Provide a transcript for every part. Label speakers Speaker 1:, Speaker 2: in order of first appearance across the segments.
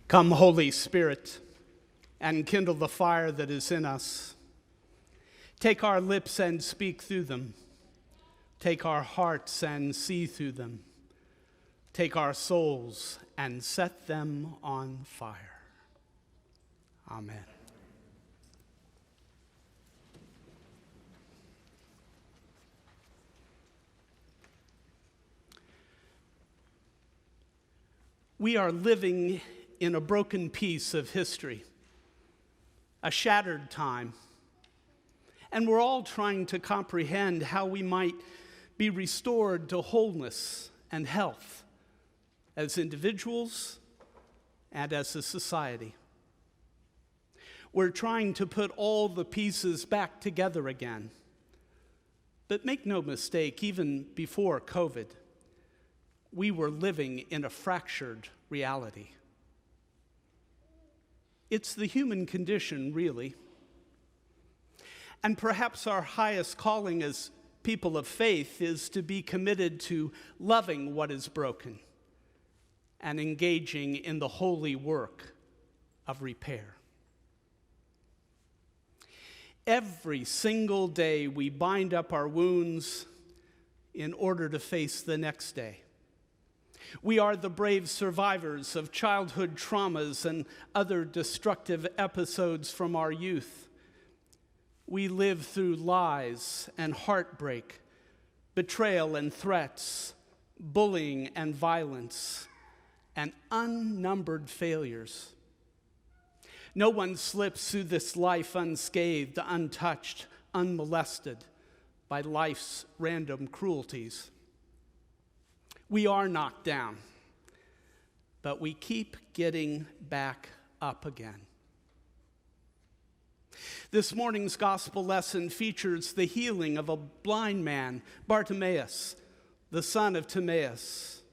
Speaker 1: Come, Holy Spirit, and kindle the fire that is in us. Take our lips and speak through them. Take our hearts and see through them. Take our souls and set them on fire. Amen. We are living in a broken piece of history, a shattered time, and we're all trying to comprehend how we might be restored to wholeness and health as individuals and as a society. We're trying to put all the pieces back together again. But make no mistake, even before COVID, we were living in a fractured reality. It's the human condition, really. And perhaps our highest calling as people of faith is to be committed to loving what is broken and engaging in the holy work of repair. Every single day we bind up our wounds in order to face the next day. We are the brave survivors of childhood traumas and other destructive episodes from our youth. We live through lies and heartbreak, betrayal and threats, bullying and violence, and unnumbered failures. No one slips through this life unscathed, untouched, unmolested by life's random cruelties. We are knocked down, but we keep getting back up again. This morning's gospel lesson features the healing of a blind man, Bartimaeus, the son of Timaeus.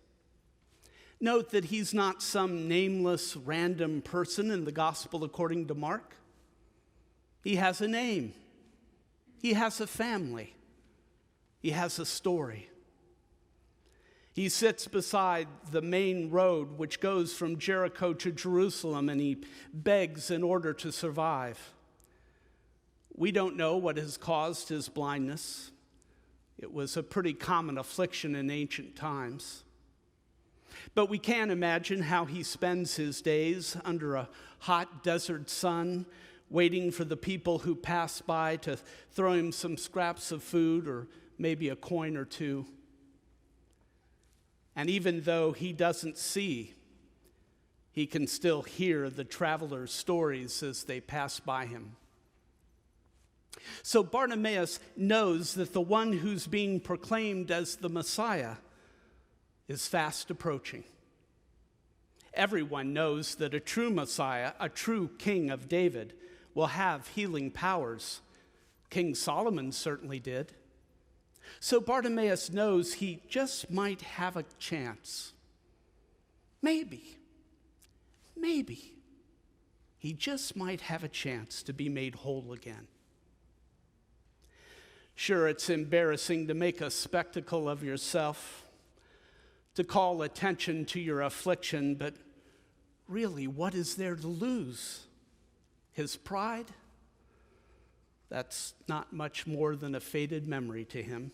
Speaker 1: Note that he's not some nameless, random person in the gospel according to Mark. He has a name. He has a family. He has a story. He sits beside the main road which goes from Jericho to Jerusalem, and he begs in order to survive. We don't know what has caused his blindness. It was a pretty common affliction in ancient times. But we can imagine how he spends his days under a hot desert sun, waiting for the people who pass by to throw him some scraps of food or maybe a coin or two. And even though he doesn't see, he can still hear the travelers' stories as they pass by him. So Bartimaeus knows that the one who's being proclaimed as the Messiah is fast approaching. Everyone knows that a true Messiah, a true King of David, will have healing powers. King Solomon certainly did. So Bartimaeus knows he just might have a chance. Maybe, he just might have a chance to be made whole again. Sure, it's embarrassing to make a spectacle of yourself, to call attention to your affliction, but really, what is there to lose? His pride? That's not much more than a faded memory to him.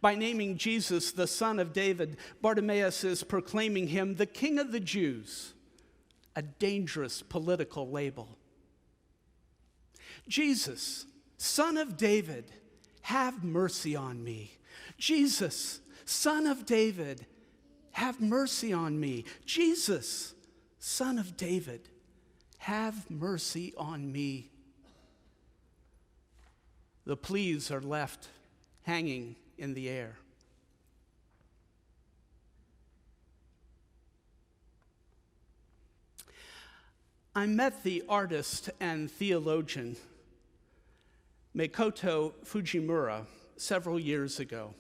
Speaker 1: By naming Jesus the Son of David, Bartimaeus is proclaiming him the King of the Jews, a dangerous political label. Jesus, Son of David, have mercy on me. Jesus, Son of David, have mercy on me. Jesus, Son of David, have mercy on me. The pleas are left hanging in the air. I met the artist and theologian Makoto Fujimura several years ago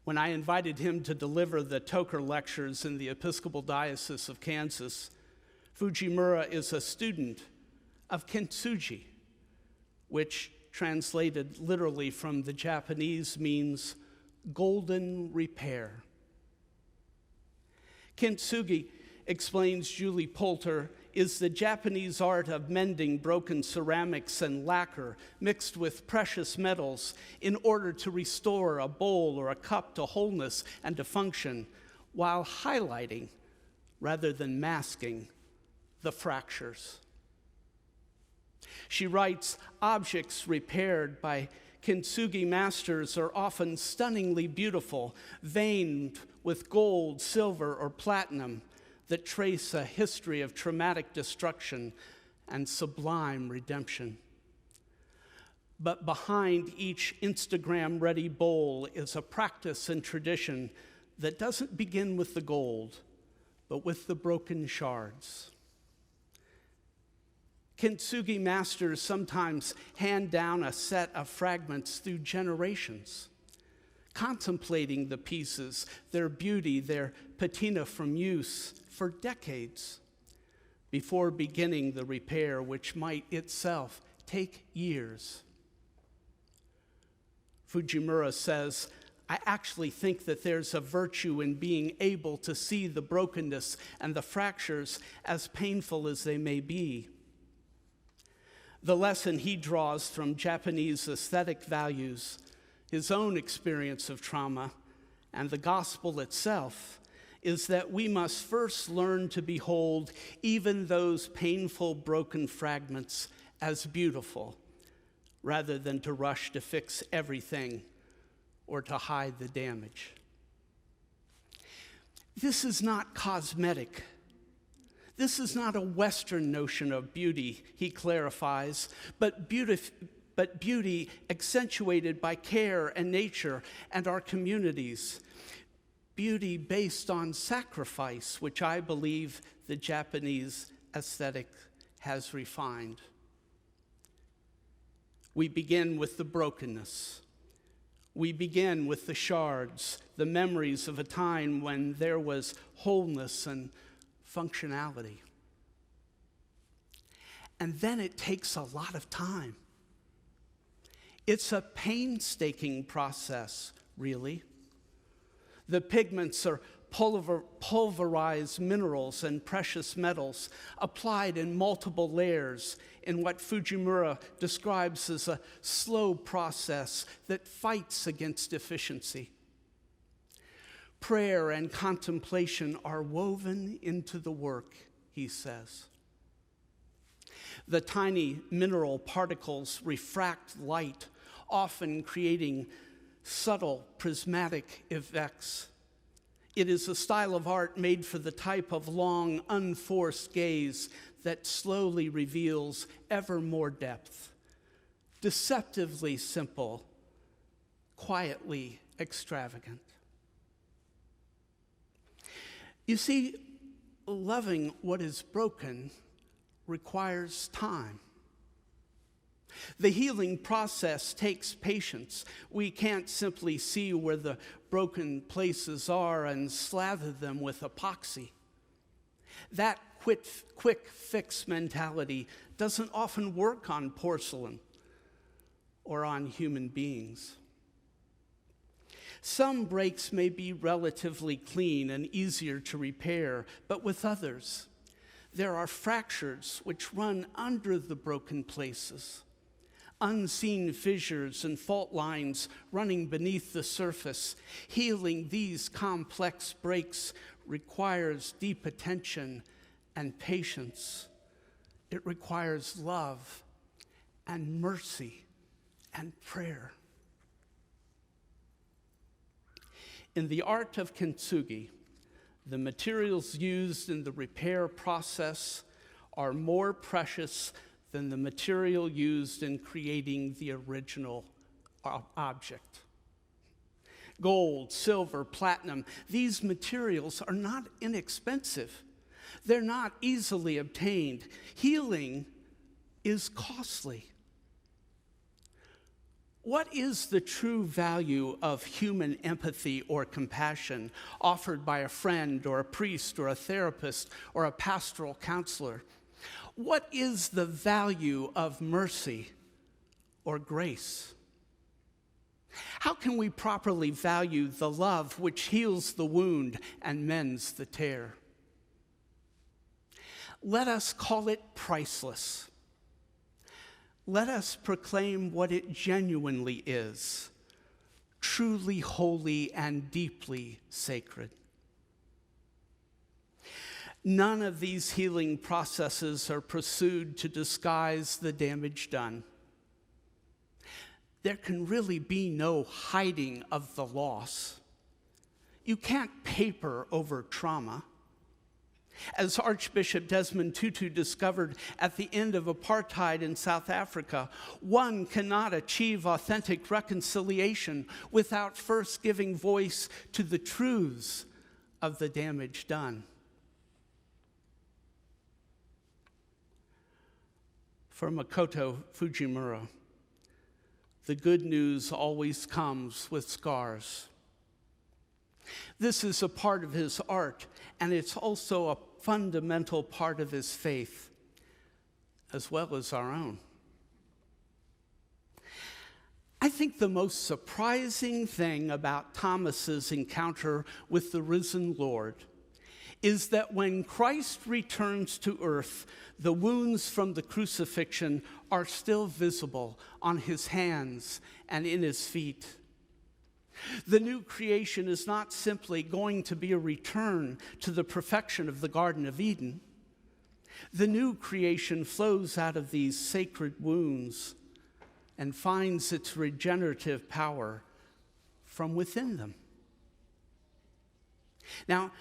Speaker 1: when I invited him to deliver the Toker lectures in the Episcopal Diocese of Kansas. Fujimura is a student of kintsugi, which translated literally from the Japanese means golden repair. Kintsugi explains Julie Poulter, is the Japanese art of mending broken ceramics and lacquer mixed with precious metals in order to restore a bowl or a cup to wholeness and to function, while highlighting, rather than masking, the fractures. She writes, objects repaired by kintsugi masters are often stunningly beautiful, veined with gold, silver, or platinum, that trace a history of traumatic destruction and sublime redemption. But behind each Instagram-ready bowl is a practice and tradition that doesn't begin with the gold, but with the broken shards. Kintsugi masters sometimes hand down a set of fragments through generations, contemplating the pieces, their beauty, their patina from use for decades before beginning the repair, which might itself take years. Fujimura says, I actually think that there's a virtue in being able to see the brokenness and the fractures, as painful as they may be. The lesson he draws from Japanese aesthetic values, his own experience of trauma, and the gospel itself is that we must first learn to behold even those painful, broken fragments as beautiful, rather than to rush to fix everything or to hide the damage. This is not cosmetic. This is not a Western notion of beauty, he clarifies, but beauty accentuated by care and nature and our communities. Beauty based on sacrifice, which I believe the Japanese aesthetic has refined. We begin with the brokenness. We begin with the shards, the memories of a time when there was wholeness and functionality. And then it takes a lot of time. It's a painstaking process, really. The pigments are pulverized minerals and precious metals applied in multiple layers in what Fujimura describes as a slow process that fights against efficiency. Prayer and contemplation are woven into the work, he says. The tiny mineral particles refract light, often creating subtle prismatic effects. It is a style of art made for the type of long, unforced gaze that slowly reveals ever more depth. Deceptively simple, quietly extravagant. You see, loving what is broken requires time. The healing process takes patience. We can't simply see where the broken places are and slather them with epoxy. That quick fix mentality doesn't often work on porcelain or on human beings. Some breaks may be relatively clean and easier to repair, but with others, there are fractures which run under the broken places. Unseen fissures and fault lines running beneath the surface. Healing these complex breaks requires deep attention and patience. It requires love and mercy and prayer. In the art of kintsugi, the materials used in the repair process are more precious than the material used in creating the original object. Gold, silver, platinum, these materials are not inexpensive. They're not easily obtained. Healing is costly. What is the true value of human empathy or compassion offered by a friend or a priest or a therapist or a pastoral counselor? What is the value of mercy or grace? How can we properly value the love which heals the wound and mends the tear? Let us call it priceless. Let us proclaim what it genuinely is, truly holy and deeply sacred. None of these healing processes are pursued to disguise the damage done. There can really be no hiding of the loss. You can't paper over trauma. As Archbishop Desmond Tutu discovered at the end of apartheid in South Africa, one cannot achieve authentic reconciliation without first giving voice to the truths of the damage done. For Makoto Fujimura, the good news always comes with scars. This is a part of his art, and it's also a fundamental part of his faith, as well as our own. I think the most surprising thing about Thomas's encounter with the risen Lord is that when Christ returns to earth, the wounds from the crucifixion are still visible on his hands and in his feet. The new creation is not simply going to be a return to the perfection of the Garden of Eden. The new creation flows out of these sacred wounds and finds its regenerative power from within them. Now,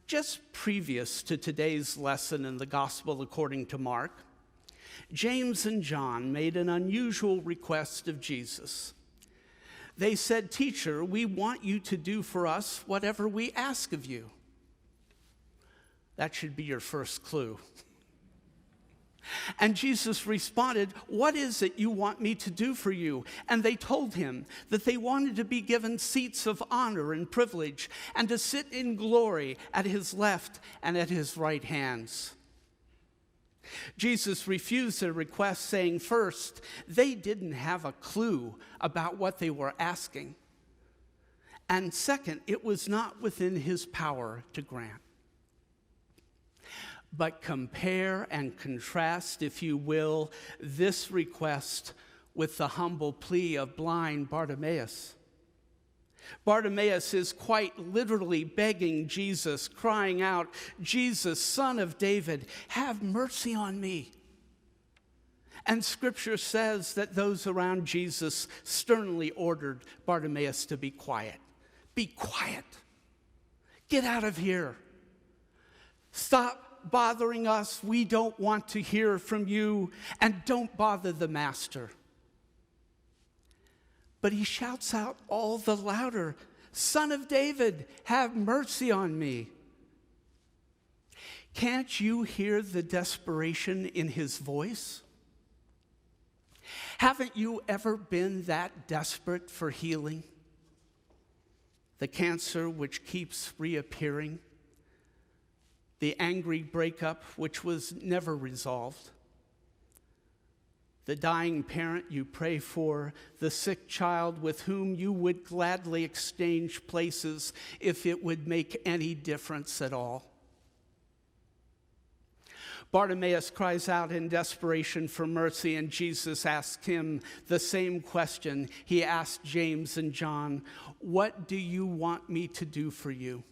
Speaker 1: just previous to today's lesson in the Gospel according to Mark, James and John made an unusual request of Jesus. They said, "Teacher, we want you to do for us whatever we ask of you." That should be your first clue. And Jesus responded, "What is it you want me to do for you?" And they told him that they wanted to be given seats of honor and privilege and to sit in glory at his left and at his right hands. Jesus refused their request, saying, first, they didn't have a clue about what they were asking. And second, it was not within his power to grant. But compare and contrast, if you will, this request with the humble plea of blind Bartimaeus. Bartimaeus is quite literally begging Jesus, crying out, "Jesus, Son of David, have mercy on me." And Scripture says that those around Jesus sternly ordered Bartimaeus to be quiet. Be quiet. Get out of here. Stop bothering us. We don't want to hear from you. And don't bother the Master. But he shouts out all the louder, "Son of David, have mercy on me." Can't you hear the desperation in his voice? Haven't you ever been that desperate for healing? The cancer which keeps reappearing, the angry breakup which was never resolved, the dying parent you pray for, the sick child with whom you would gladly exchange places if it would make any difference at all. Bartimaeus cries out in desperation for mercy, and Jesus asks him the same question he asked James and John, "What do you want me to do for you?"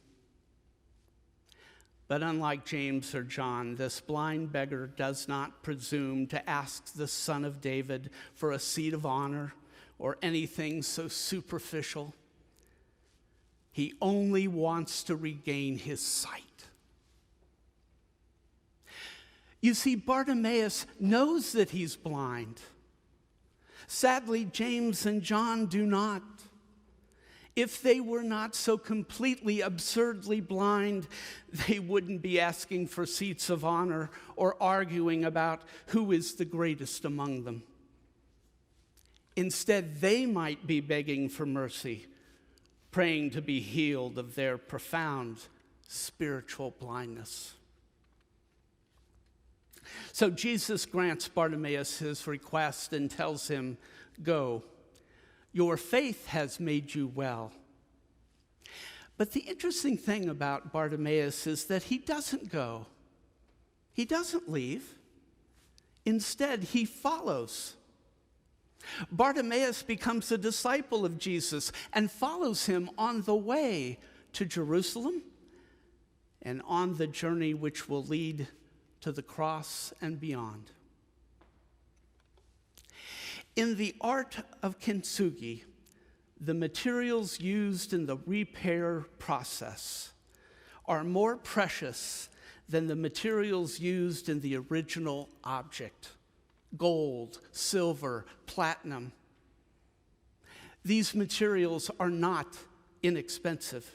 Speaker 1: But unlike James or John, this blind beggar does not presume to ask the Son of David for a seat of honor or anything so superficial. He only wants to regain his sight. You see, Bartimaeus knows that he's blind. Sadly, James and John do not. If they were not so completely, absurdly blind, they wouldn't be asking for seats of honor or arguing about who is the greatest among them. Instead, they might be begging for mercy, praying to be healed of their profound spiritual blindness. So Jesus grants Bartimaeus his request and tells him, "Go. Your faith has made you well." But the interesting thing about Bartimaeus is that he doesn't go. He doesn't leave. Instead, he follows. Bartimaeus becomes a disciple of Jesus and follows him on the way to Jerusalem and on the journey which will lead to the cross and beyond. In the art of kintsugi, the materials used in the repair process are more precious than the materials used in the original object: gold, silver, platinum. These materials are not inexpensive,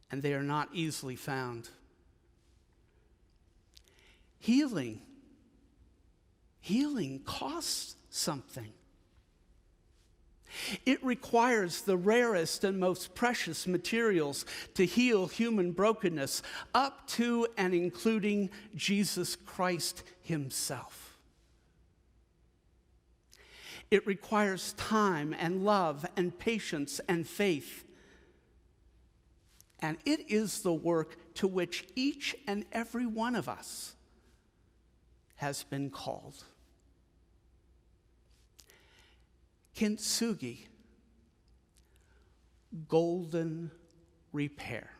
Speaker 1: and they are not easily found. Healing costs something. It requires the rarest and most precious materials to heal human brokenness, up to and including Jesus Christ himself. It requires time and love and patience and faith. And it is the work to which each and every one of us has been called. Kintsugi, golden repair.